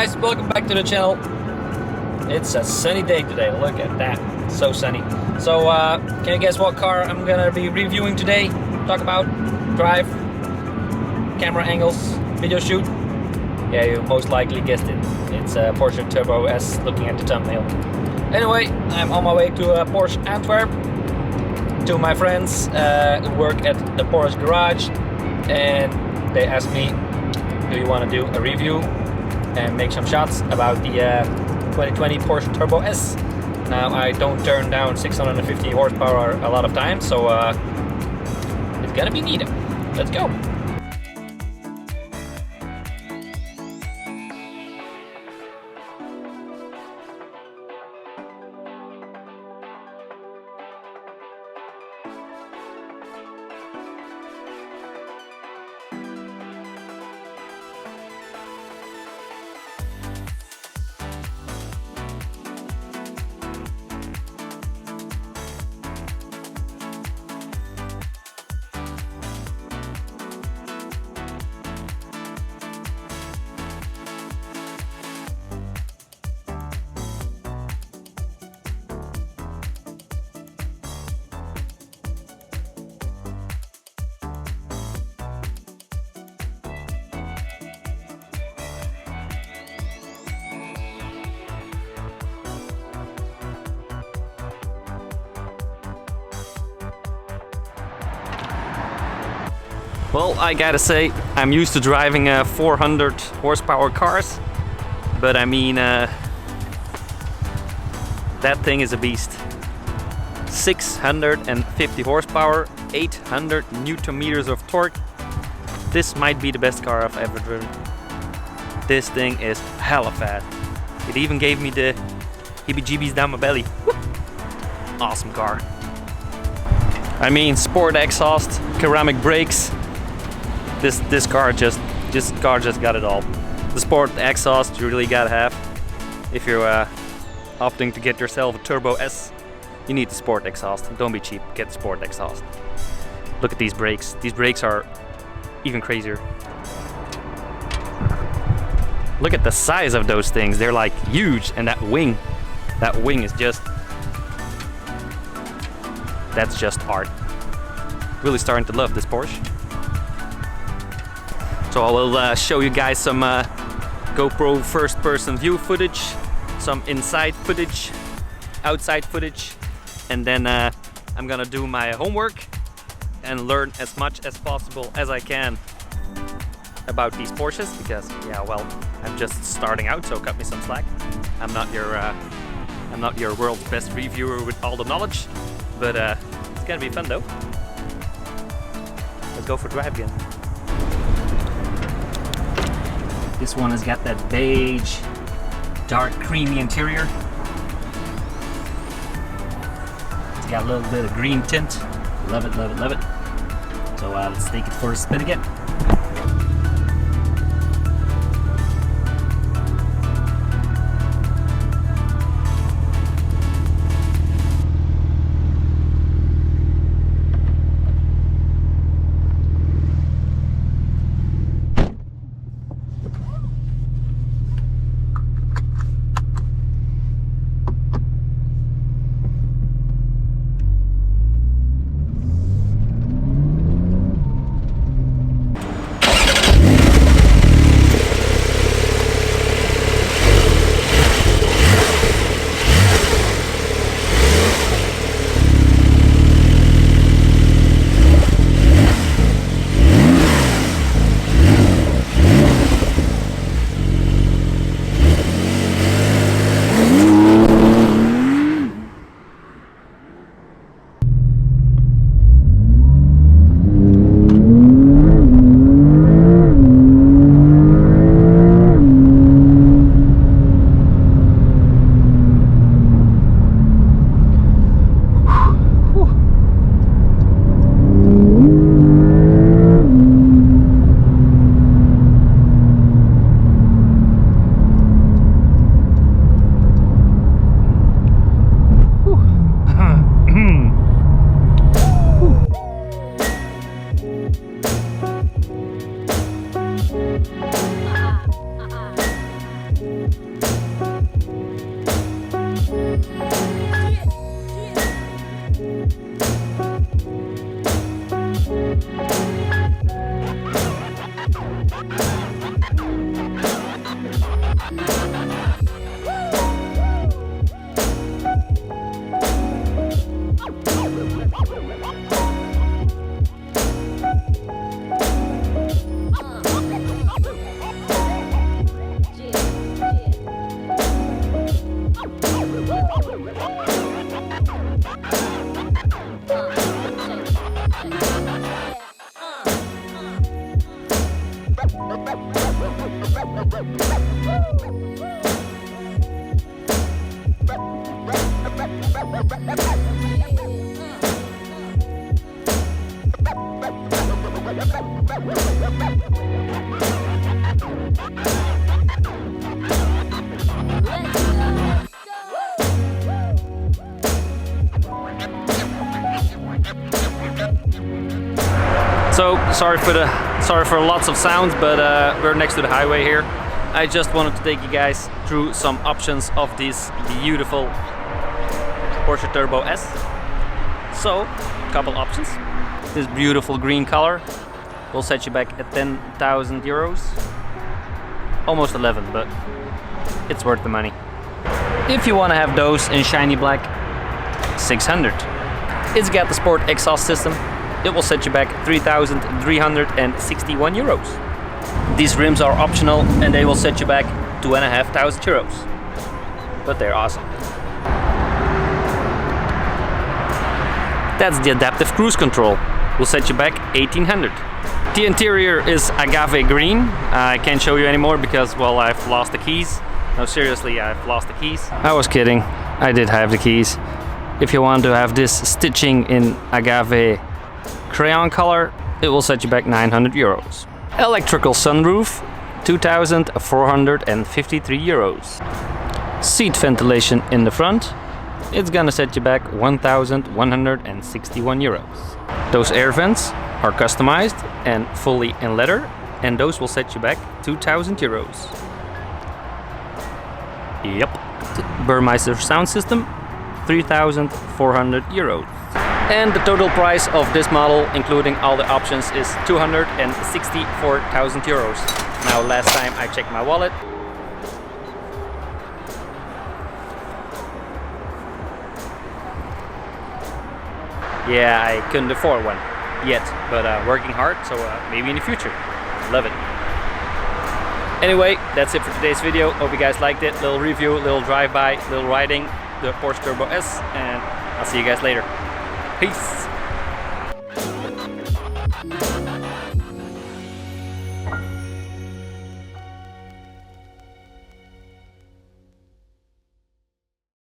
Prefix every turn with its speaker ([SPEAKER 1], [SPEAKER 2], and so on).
[SPEAKER 1] guys, welcome back to the channel. It's a sunny day today, look at that, so sunny. So can you guess what car I'm gonna be reviewing today? Talk about, drive, camera angles, video shoot? Yeah, you most likely guessed it. It's a Porsche Turbo S, looking at the thumbnail. Anyway, I'm on my way to Porsche Antwerp. To my friends who work at the Porsche garage, and they asked me, do you want to do a review and make some shots about the 2020 Porsche Turbo S? Now, I don't turn down 650 horsepower a lot of times, so it's gonna be neat. Let's go. Well, I gotta say, I'm used to driving 400 horsepower cars, but I mean, that thing is a beast. 650 horsepower, 800 Newton meters of torque. This might be the best car I've ever driven. This thing is hella fast. It even gave me the heebie-jeebies down my belly. Awesome car. I mean, sport exhaust, ceramic brakes. This car just got it all. The sport exhaust you really gotta have. If you're opting to get yourself a Turbo S, you need the sport exhaust. Don't be cheap, get the sport exhaust. Look at these brakes. These brakes are even crazier. Look at the size of those things. They're like huge, and that wing is that's just art. Really starting to love this Porsche. So I will show you guys some GoPro first-person view footage, some inside footage, outside footage, and then I'm gonna do my homework and learn as much as possible as I can about these Porsches, because yeah, well, I'm just starting out, so cut me some slack. I'm not your world's best reviewer with all the knowledge, but it's gonna be fun though. Let's go for a drive again. This one has got that beige, dark, creamy interior. It's got a little bit of green tint. Love it, love it, love it. So let's take it for a spin again. So sorry for lots of sounds, but we're next to the highway here. I just wanted to take you guys through some options of this beautiful Porsche Turbo S. So, a couple options. This beautiful green color will set you back at 10,000 euros. Almost 11, but it's worth the money. If you want to have those in shiny black, 600. It's got the sport exhaust system. It will set you back 3,361 euros. These rims are optional and they will set you back 2,500 euros. But they're awesome. That's the adaptive cruise control. Will set you back 1,800. The interior is Agave Green. I can't show you anymore because, well, I've lost the keys. No, seriously, I've lost the keys. I was kidding. I did have the keys. If you want to have this stitching in Agave Crayon color, it will set you back 900 euros. Electrical sunroof, 2,453 euros. Seat ventilation in the front, it's gonna set you back 1,161 euros. Those air vents are customized and fully in leather, and those will set you back 2,000 euros. Yep. Burmeister sound system, 3,400 euros. And the total price of this model, including all the options, is 264,000 euros. Now, last time I checked my wallet. Yeah, I couldn't afford one yet, but working hard, so maybe in the future. Love it. Anyway, that's it for today's video. Hope you guys liked it. Little review, little drive-by, little riding the Porsche Turbo S, and I'll see you guys later. Peace.